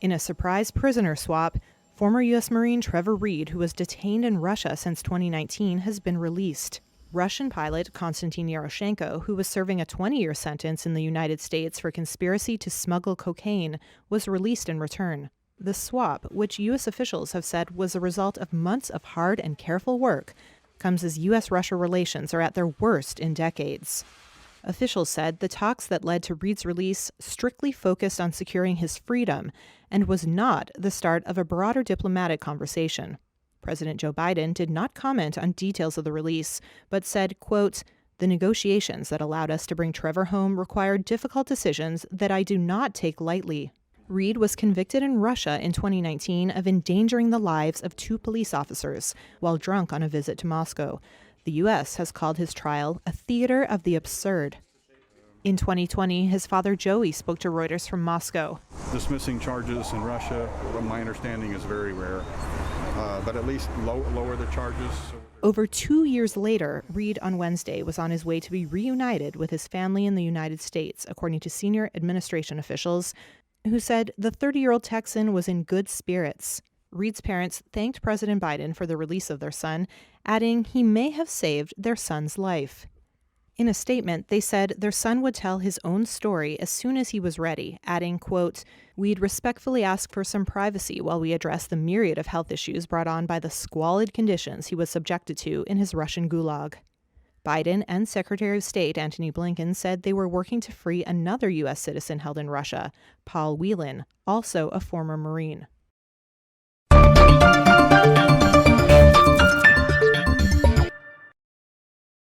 In a surprise prisoner swap, former U.S. Marine Trevor Reed, who was detained in Russia since 2019, has been released. Russian pilot Konstantin Yaroshenko, who was serving a 20-year sentence in the United States for conspiracy to smuggle cocaine, was released in return. The swap, which U.S. officials have said was a result of months of hard and careful work, comes as U.S. Russia relations are at their worst in decades. Officials said the talks that led to Reed's release strictly focused on securing his freedom and was not the start of a broader diplomatic conversation. President Joe Biden did not comment on details of the release, but said, quote, "The negotiations that allowed us to bring Trevor home required difficult decisions that I do not take lightly." Reed was convicted in Russia in 2019 of endangering the lives of 2 police officers while drunk on a visit to Moscow. The U.S. has called his trial a theater of the absurd. In 2020, his father Joey spoke to Reuters from Moscow. Dismissing charges in Russia, from my understanding, is very rare, but at least lower the charges. Over 2 years later, Reed on Wednesday was on his way to be reunited with his family in the United States, according to senior administration officials, who said the 30-year-old Texan was in good spirits. Reed's parents thanked President Biden for the release of their son, adding he may have saved their son's life. In a statement, they said their son would tell his own story as soon as he was ready, adding, quote, "We'd respectfully ask for some privacy while we address the myriad of health issues brought on by the squalid conditions he was subjected to in his Russian gulag." Biden and Secretary of State Antony Blinken said they were working to free another U.S. citizen held in Russia, Paul Whelan, also a former Marine.